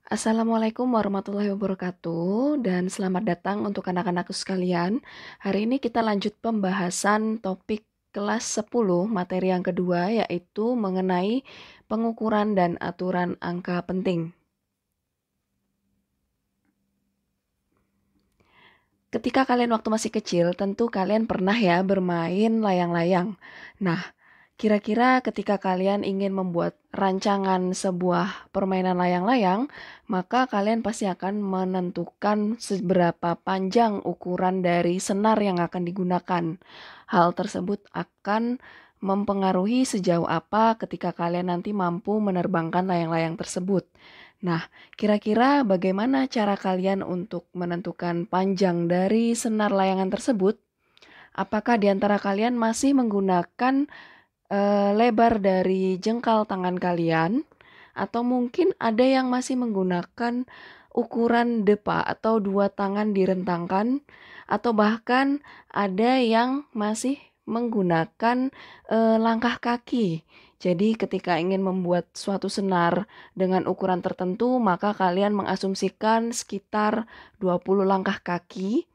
Assalamualaikum warahmatullahi wabarakatuh dan selamat datang untuk anak-anakku sekalian. Hari ini kita lanjut pembahasan topik kelas 10 materi yang kedua yaitu mengenai pengukuran dan aturan angka penting. Ketika kalian waktu masih kecil, tentu kalian pernah ya bermain layang-layang. Nah, kira-kira ketika kalian ingin membuat rancangan sebuah permainan layang-layang, maka kalian pasti akan menentukan seberapa panjang ukuran dari senar yang akan digunakan. Hal tersebut akan mempengaruhi sejauh apa ketika kalian nanti mampu menerbangkan layang-layang tersebut. Nah, kira-kira bagaimana cara kalian untuk menentukan panjang dari senar layangan tersebut? Apakah di antara kalian masih menggunakan lebar dari jengkal tangan kalian? Atau mungkin ada yang masih menggunakan ukuran depa atau dua tangan direntangkan? Atau bahkan ada yang masih menggunakan langkah kaki. Jadi ketika ingin membuat suatu senar dengan ukuran tertentu, maka kalian mengasumsikan sekitar 20 langkah kaki.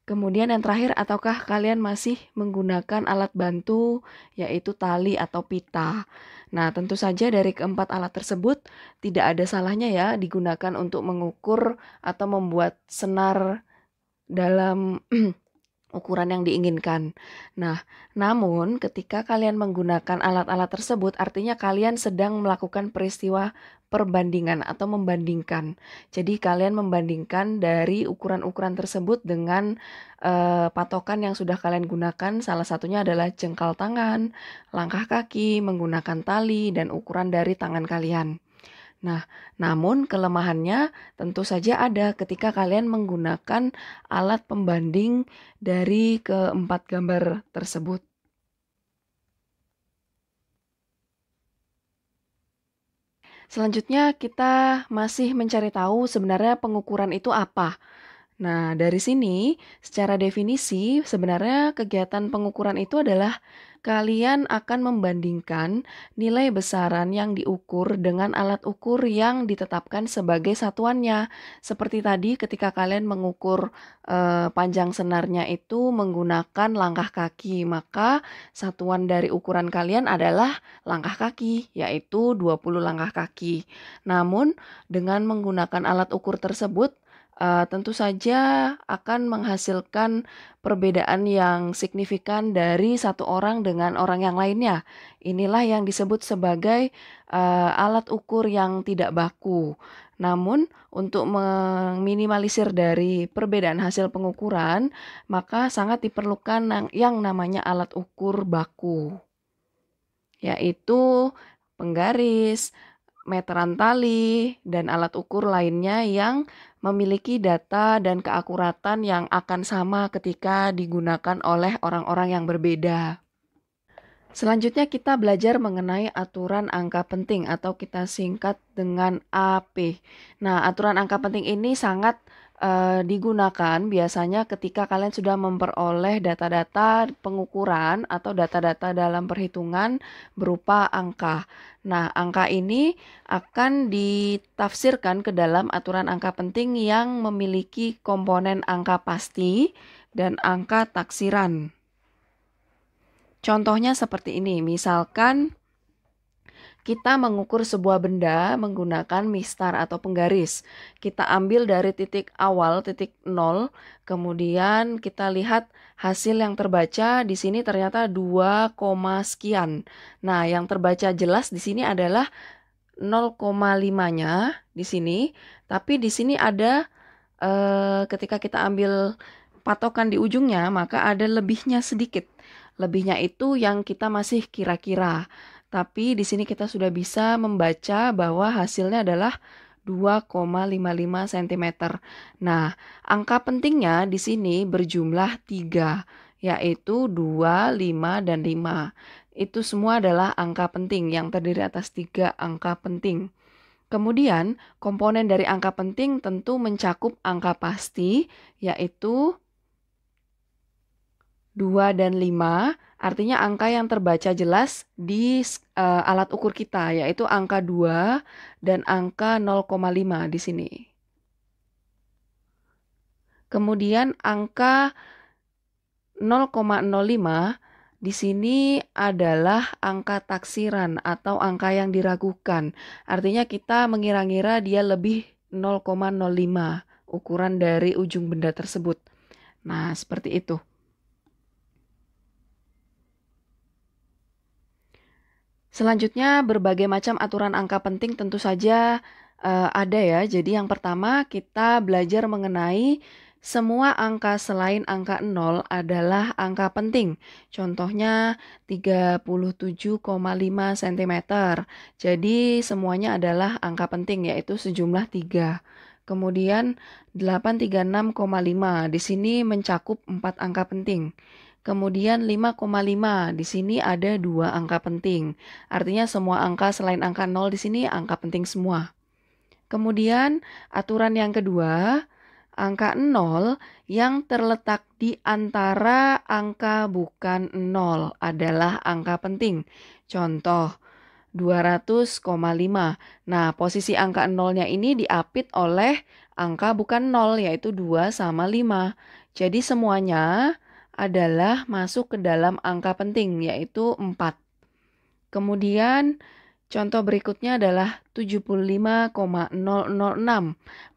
Kemudian yang terakhir, ataukah kalian masih menggunakan alat bantu, yaitu tali atau pita? Nah, tentu saja dari keempat alat tersebut, tidak ada salahnya ya digunakan untuk mengukur atau membuat senar dalam ukuran yang diinginkan. Nah, namun ketika kalian menggunakan alat-alat tersebut, artinya kalian sedang melakukan peristiwa perbandingan atau membandingkan. Jadi kalian membandingkan dari ukuran-ukuran tersebut dengan patokan yang sudah kalian gunakan. Salah satunya adalah jengkal tangan, langkah kaki, menggunakan tali, dan ukuran dari tangan kalian. Nah, namun kelemahannya tentu saja ada ketika kalian menggunakan alat pembanding dari keempat gambar tersebut. Selanjutnya kita masih mencari tahu sebenarnya pengukuran itu apa. Nah, dari sini secara definisi sebenarnya kegiatan pengukuran itu adalah kalian akan membandingkan nilai besaran yang diukur dengan alat ukur yang ditetapkan sebagai satuannya. Seperti tadi ketika kalian mengukur panjang senarnya itu menggunakan langkah kaki, maka satuan dari ukuran kalian adalah langkah kaki, yaitu 20 langkah kaki. Namun dengan menggunakan alat ukur tersebut tentu saja akan menghasilkan perbedaan yang signifikan dari satu orang dengan orang yang lainnya. Inilah yang disebut sebagai alat ukur yang tidak baku. Namun, untuk meminimalisir dari perbedaan hasil pengukuran, maka sangat diperlukan yang namanya alat ukur baku, yaitu penggaris, meteran tali, dan alat ukur lainnya yang memiliki data dan keakuratan yang akan sama ketika digunakan oleh orang-orang yang berbeda. Selanjutnya kita belajar mengenai aturan angka penting atau kita singkat dengan AP. Nah, aturan angka penting ini sangat digunakan biasanya ketika kalian sudah memperoleh data-data pengukuran atau data-data dalam perhitungan berupa angka. Nah, angka ini akan ditafsirkan ke dalam aturan angka penting yang memiliki komponen angka pasti dan angka taksiran. Contohnya seperti ini, misalkan kita mengukur sebuah benda menggunakan mistar atau penggaris. Kita ambil dari titik awal, titik 0, kemudian kita lihat hasil yang terbaca di sini ternyata 2, sekian. Nah, yang terbaca jelas di sini adalah 0,5-nya di sini, tapi di sini ada ketika kita ambil patokan di ujungnya, maka ada lebihnya sedikit. Lebihnya itu yang kita masih kira-kira. Tapi di sini kita sudah bisa membaca bahwa hasilnya adalah 2,55 cm. Nah, angka pentingnya di sini berjumlah 3, yaitu 2, 5, dan 5. Itu semua adalah angka penting yang terdiri atas 3 angka penting. Kemudian, komponen dari angka penting tentu mencakup angka pasti, yaitu 2 dan 5, Artinya angka yang terbaca jelas di alat ukur kita, yaitu angka 2 dan angka 0,5 di sini. Kemudian angka 0,05 di sini adalah angka taksiran atau angka yang diragukan. Artinya kita mengira-ngira dia lebih 0,05 ukuran dari ujung benda tersebut. Nah, seperti itu. Selanjutnya, berbagai macam aturan angka penting tentu saja ada ya. Jadi yang pertama kita belajar mengenai semua angka selain angka 0 adalah angka penting. Contohnya 37,5 cm. Jadi semuanya adalah angka penting yaitu sejumlah 3. Kemudian 836,5 di sini mencakup 4 angka penting. Kemudian 5,5 di sini ada 2 angka penting. Artinya semua angka selain angka 0 di sini angka penting semua. Kemudian aturan yang kedua, angka 0 yang terletak di antara angka bukan 0 adalah angka penting. Contoh 200,5. Nah, posisi angka 0-nya ini diapit oleh angka bukan 0 yaitu 2 sama 5. Jadi semuanya adalah masuk ke dalam angka penting yaitu 4. Kemudian contoh berikutnya adalah 75,006.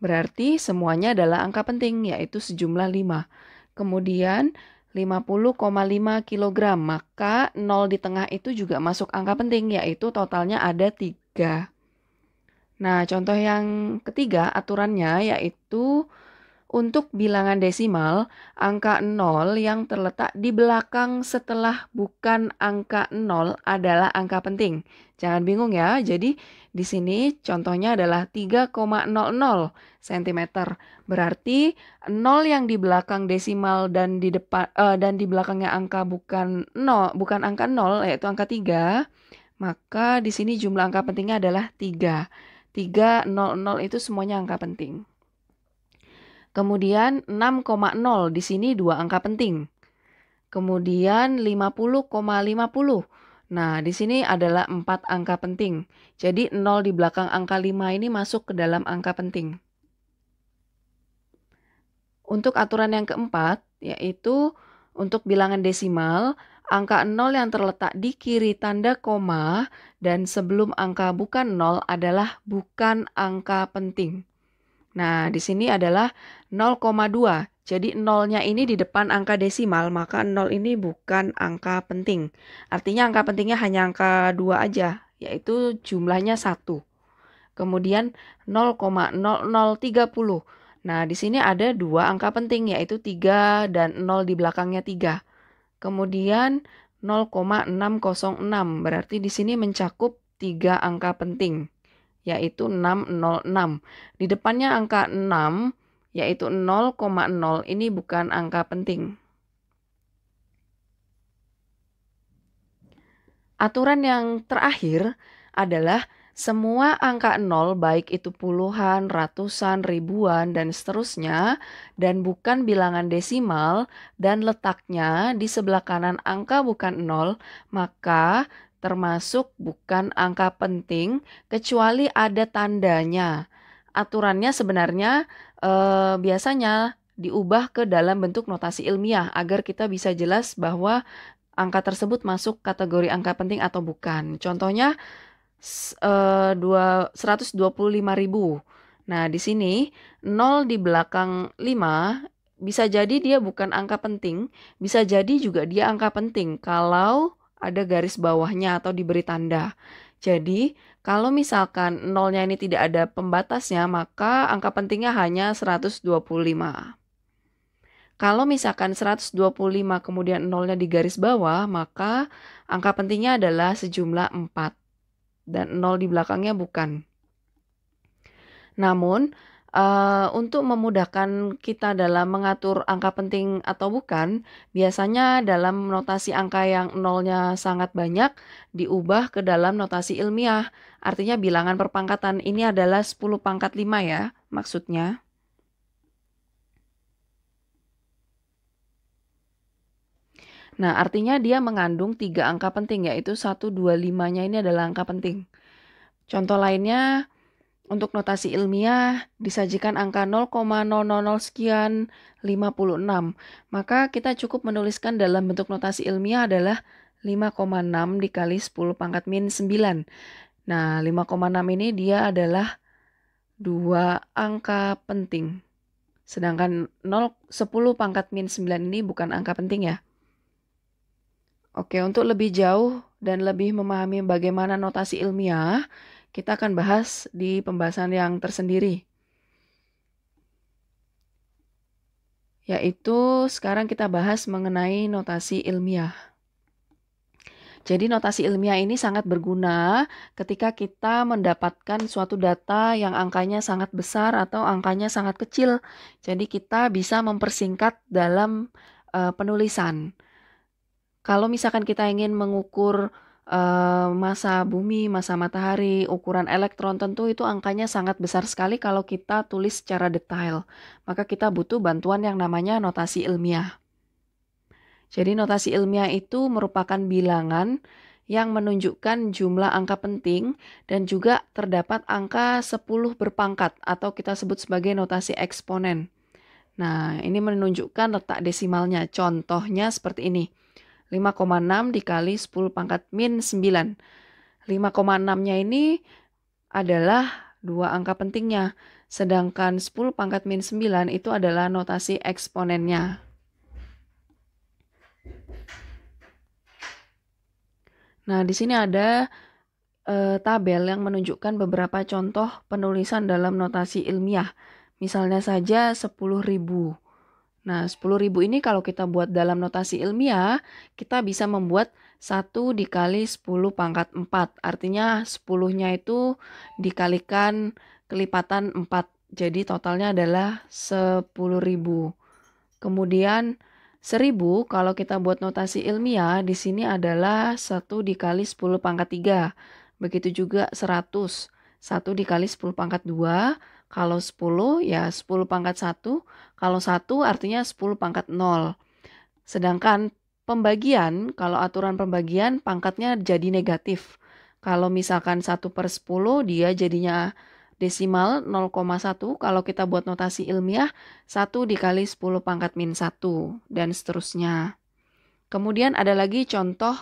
Berarti semuanya adalah angka penting yaitu sejumlah 5. Kemudian 50,5 kg. Maka 0 di tengah itu juga masuk angka penting yaitu totalnya ada 3. Nah, contoh yang ketiga aturannya yaitu untuk bilangan desimal, angka 0 yang terletak di belakang setelah bukan angka 0 adalah angka penting. Jangan bingung ya. Jadi di sini contohnya adalah 3,00 cm. Berarti 0 yang di belakang desimal dan di depan dan di belakangnya angka bukan angka 0 yaitu angka 3, maka di sini jumlah angka pentingnya adalah 3. 300 itu semuanya angka penting. Kemudian 6,0 di sini 2 angka penting. Kemudian 50,50. Nah, di sini adalah 4 angka penting. Jadi 0 di belakang angka 5 ini masuk ke dalam angka penting. Untuk aturan yang keempat, yaitu untuk bilangan desimal, angka 0 yang terletak di kiri tanda koma dan sebelum angka bukan 0 adalah bukan angka penting. Nah, di sini adalah 0,2. Jadi 0-nya ini di depan angka desimal, maka 0 ini bukan angka penting. Artinya angka pentingnya hanya angka 2 aja, yaitu jumlahnya 1. Kemudian 0,0030. Nah, di sini ada 2 angka penting, yaitu 3 dan 0 di belakangnya 3. Kemudian 0,606, berarti di sini mencakup 3 angka penting, yaitu 606. Di depannya angka 6, yaitu 0,0, ini bukan angka penting. Aturan yang terakhir adalah semua angka 0, baik itu puluhan, ratusan, ribuan, dan seterusnya, dan bukan bilangan desimal, dan letaknya di sebelah kanan angka bukan 0, maka termasuk bukan angka penting kecuali ada tandanya. Aturannya sebenarnya biasanya diubah ke dalam bentuk notasi ilmiah agar kita bisa jelas bahwa angka tersebut masuk kategori angka penting atau bukan. Contohnya 125.000. Nah, di sini 0 di belakang 5 bisa jadi dia bukan angka penting, bisa jadi juga dia angka penting kalau ada garis bawahnya atau diberi tanda. Jadi, kalau misalkan 0-nya ini tidak ada pembatasnya, maka angka pentingnya hanya 125. Kalau misalkan 125 kemudian 0-nya di garis bawah, maka angka pentingnya adalah sejumlah 4. Dan 0 di belakangnya bukan. Namun, untuk memudahkan kita dalam mengatur angka penting atau bukan, biasanya dalam notasi angka yang 0-nya sangat banyak, diubah ke dalam notasi ilmiah. Artinya bilangan perpangkatan ini adalah 10 pangkat 5 ya, maksudnya. Nah, artinya dia mengandung 3 angka penting, yaitu 1, 2, 5-nya ini adalah angka penting. Contoh lainnya, untuk notasi ilmiah disajikan angka 0,000 sekian 56. Maka kita cukup menuliskan dalam bentuk notasi ilmiah adalah 5,6 dikali 10 pangkat min 9. Nah, 5,6 ini dia adalah 2 angka penting. Sedangkan 10 pangkat min 9 ini bukan angka penting ya. Oke, untuk lebih jauh dan lebih memahami bagaimana notasi ilmiah, kita akan bahas di pembahasan yang tersendiri. Yaitu sekarang kita bahas mengenai notasi ilmiah. Jadi notasi ilmiah ini sangat berguna ketika kita mendapatkan suatu data yang angkanya sangat besar atau angkanya sangat kecil. Jadi kita bisa mempersingkat dalam penulisan. Kalau misalkan kita ingin mengukur massa bumi, massa matahari, ukuran elektron, tentu itu angkanya sangat besar sekali kalau kita tulis secara detail. Maka kita butuh bantuan yang namanya notasi ilmiah. Jadi notasi ilmiah itu merupakan bilangan yang menunjukkan jumlah angka penting dan juga terdapat angka 10 berpangkat atau kita sebut sebagai notasi eksponen. Nah, ini menunjukkan letak desimalnya. Contohnya seperti ini. 5,6 dikali 10 pangkat min 9. 5,6-nya ini adalah 2 angka pentingnya. Sedangkan 10 pangkat min 9 itu adalah notasi eksponennya. Nah, di sini ada tabel yang menunjukkan beberapa contoh penulisan dalam notasi ilmiah. Misalnya saja 10.000. Nah, 10.000 ini kalau kita buat dalam notasi ilmiah, kita bisa membuat 1 dikali 10 pangkat 4. Artinya 10-nya itu dikalikan kelipatan 4. Jadi totalnya adalah 10.000. Kemudian 1000 kalau kita buat notasi ilmiah di sini adalah 1 dikali 10 pangkat 3. Begitu juga 100. 1 dikali 10 pangkat 2. Kalau 10 ya 10 pangkat 1. Kalau 1 artinya 10 pangkat 0. Sedangkan pembagian, kalau aturan pembagian pangkatnya jadi negatif. Kalau misalkan 1/10 dia jadinya desimal 0,1. Kalau kita buat notasi ilmiah 1 dikali 10 pangkat min 1 dan seterusnya. Kemudian ada lagi contoh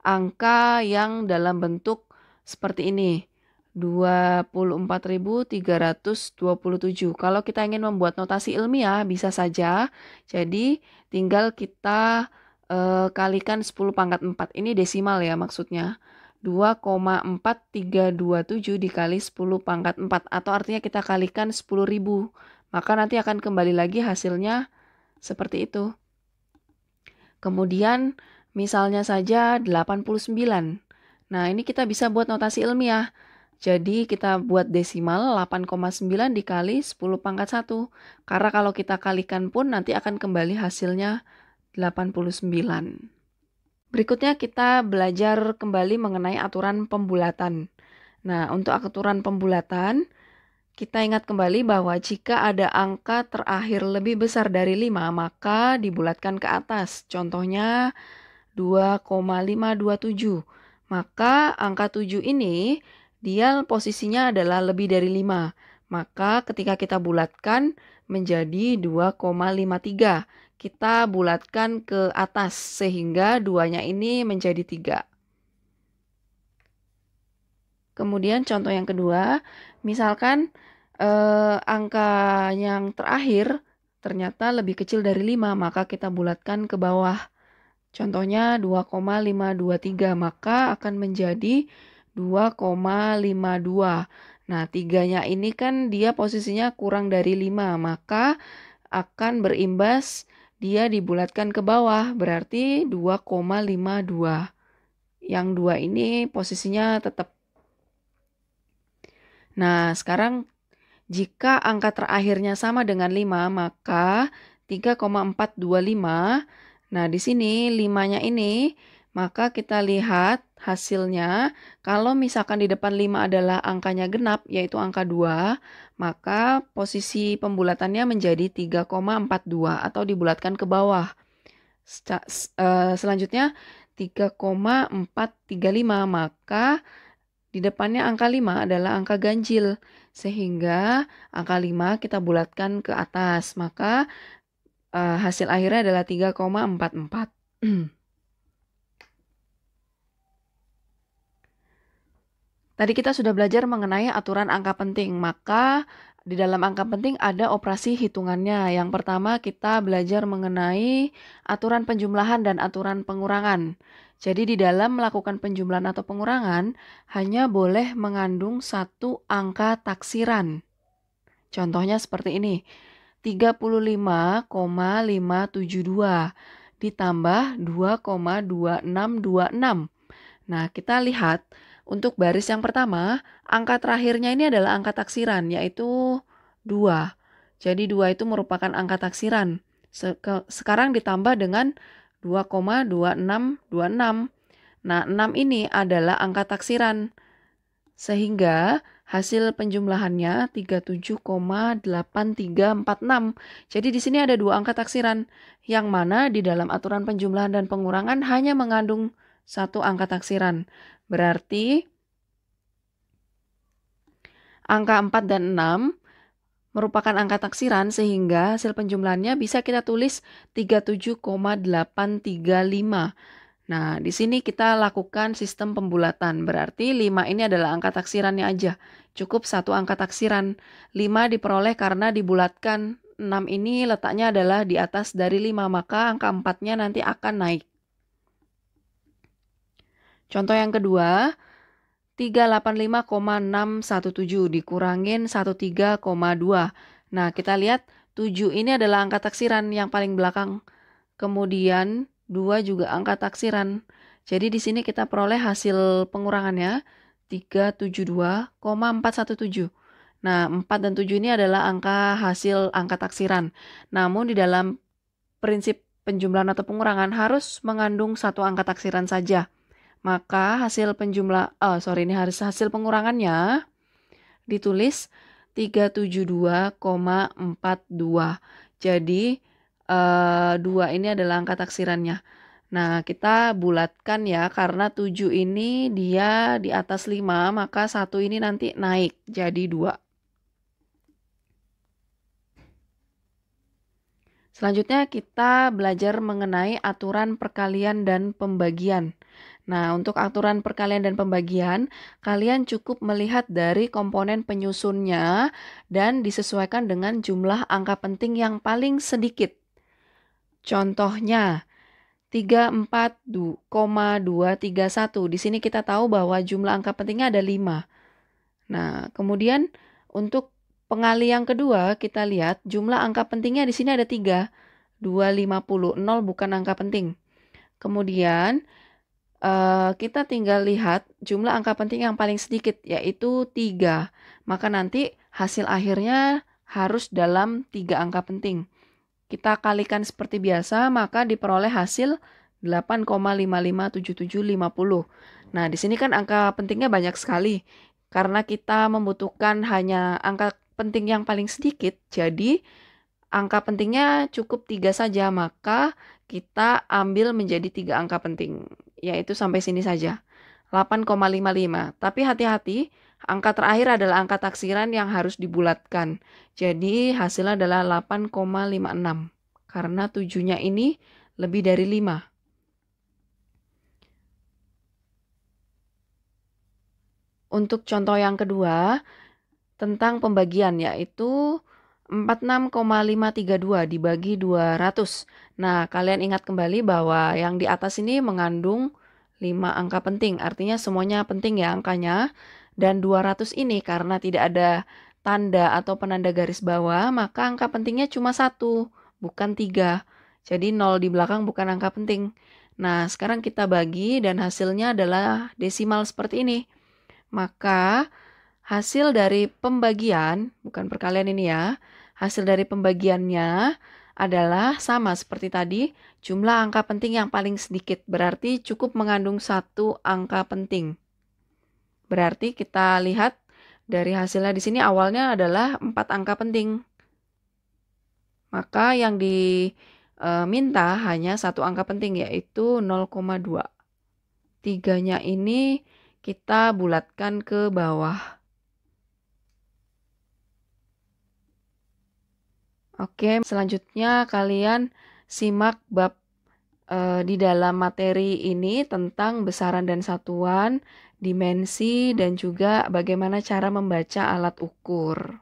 angka yang dalam bentuk seperti ini. 24.327. Kalau kita ingin membuat notasi ilmiah bisa saja. Jadi tinggal kita kalikan 10 pangkat 4. Ini desimal ya maksudnya. 2,4327 dikali 10 pangkat 4. Atau artinya kita kalikan 10.000. Maka nanti akan kembali lagi hasilnya seperti itu. Kemudian misalnya saja 89. Nah, ini kita bisa buat notasi ilmiah. Jadi kita buat desimal 8,9 dikali 10 pangkat 1. Karena kalau kita kalikan pun nanti akan kembali hasilnya 89. Berikutnya kita belajar kembali mengenai aturan pembulatan. Nah, untuk aturan pembulatan, kita ingat kembali bahwa jika ada angka terakhir lebih besar dari 5, maka dibulatkan ke atas. Contohnya 2,527. Maka angka 7 ini, dia posisinya adalah lebih dari 5. Maka ketika kita bulatkan menjadi 2,53. Kita bulatkan ke atas sehingga 2-nya ini menjadi 3. Kemudian contoh yang kedua, misalkan angka yang terakhir ternyata lebih kecil dari 5, maka kita bulatkan ke bawah. Contohnya 2,523, maka akan menjadi 2,52. Nah, 3-nya ini kan dia posisinya kurang dari 5, maka akan berimbas dia dibulatkan ke bawah, berarti 2,52. Yang 2 ini posisinya tetap. Nah, sekarang jika angka terakhirnya sama dengan 5, maka 3,425. Nah, di sini 5-nya ini, maka kita lihat hasilnya. Kalau misalkan di depan 5 adalah angkanya genap, yaitu angka 2, maka posisi pembulatannya menjadi 3,42 atau dibulatkan ke bawah. Selanjutnya 3,435, maka di depannya angka 5 adalah angka ganjil. Sehingga angka 5 kita bulatkan ke atas, maka hasil akhirnya adalah 3,44. Tadi kita sudah belajar mengenai aturan angka penting, maka di dalam angka penting ada operasi hitungannya. Yang pertama kita belajar mengenai aturan penjumlahan dan aturan pengurangan. Jadi di dalam melakukan penjumlahan atau pengurangan hanya boleh mengandung satu angka taksiran. Contohnya seperti ini, 35,572 ditambah 2,2626. Nah, kita lihat untuk baris yang pertama, angka terakhirnya ini adalah angka taksiran, yaitu 2. Jadi 2 itu merupakan angka taksiran. Sekarang ditambah dengan 2,2626. Nah, 6 ini adalah angka taksiran. Sehingga hasil penjumlahannya 37,8346. Jadi di sini ada dua angka taksiran, yang mana di dalam aturan penjumlahan dan pengurangan hanya mengandung satu angka taksiran. Berarti angka 4 dan 6 merupakan angka taksiran, sehingga hasil penjumlahannya bisa kita tulis 37,835. Nah, di sini kita lakukan sistem pembulatan. Berarti 5 ini adalah angka taksirannya aja. Cukup satu angka taksiran. 5 diperoleh karena dibulatkan. 6 ini letaknya adalah di atas dari 5, maka angka 4-nya nanti akan naik. Contoh yang kedua, 385,617 dikurangin 13,2. Nah, kita lihat 7 ini adalah angka taksiran yang paling belakang. Kemudian 2 juga angka taksiran. Jadi di sini kita peroleh hasil pengurangannya 372,417. Nah, 4 dan 7 ini adalah hasil angka taksiran. Namun di dalam prinsip penjumlahan atau pengurangan harus mengandung satu angka taksiran saja. Maka hasil hasil pengurangannya ditulis 372,42. Jadi 2 ini adalah angka taksirannya. Nah, kita bulatkan ya, karena 7 ini dia di atas 5, maka 1 ini nanti naik jadi 2. Selanjutnya kita belajar mengenai aturan perkalian dan pembagian. Nah, untuk aturan perkalian dan pembagian, kalian cukup melihat dari komponen penyusunnya dan disesuaikan dengan jumlah angka penting yang paling sedikit. Contohnya, 34,231. Di sini kita tahu bahwa jumlah angka pentingnya ada 5. Nah, kemudian untuk pengali yang kedua, kita lihat jumlah angka pentingnya di sini ada 3. 250, 0 bukan angka penting. Kemudian kita tinggal lihat jumlah angka penting yang paling sedikit, yaitu 3. Maka nanti hasil akhirnya harus dalam 3 angka penting. Kita kalikan seperti biasa, maka diperoleh hasil 8,557750. Nah, di sini kan angka pentingnya banyak sekali. Karena kita membutuhkan hanya angka penting yang paling sedikit, jadi angka pentingnya cukup 3 saja, maka kita ambil menjadi 3 angka penting, yaitu sampai sini saja, 8,55. Tapi hati-hati, angka terakhir adalah angka taksiran yang harus dibulatkan. Jadi hasilnya adalah 8,56, karena 7-nya ini lebih dari 5. Untuk contoh yang kedua, tentang pembagian, yaitu 46,532 dibagi 200. Nah, kalian ingat kembali bahwa yang di atas ini mengandung 5 angka penting. Artinya semuanya penting ya angkanya. Dan 200 ini karena tidak ada tanda atau penanda garis bawah, maka angka pentingnya cuma 1, bukan 3. Jadi 0 di belakang bukan angka penting. Nah, sekarang kita bagi dan hasilnya adalah desimal seperti ini. Maka hasil dari pembagian, bukan perkalian ini ya, hasil dari pembagiannya adalah sama seperti tadi, jumlah angka penting yang paling sedikit, berarti cukup mengandung satu angka penting. Berarti kita lihat dari hasilnya di sini awalnya adalah 4 angka penting. Maka yang minta hanya satu angka penting, yaitu 0,2. 3-nya ini kita bulatkan ke bawah. Oke, selanjutnya kalian simak bab di dalam materi ini tentang besaran dan satuan, dimensi, dan juga bagaimana cara membaca alat ukur.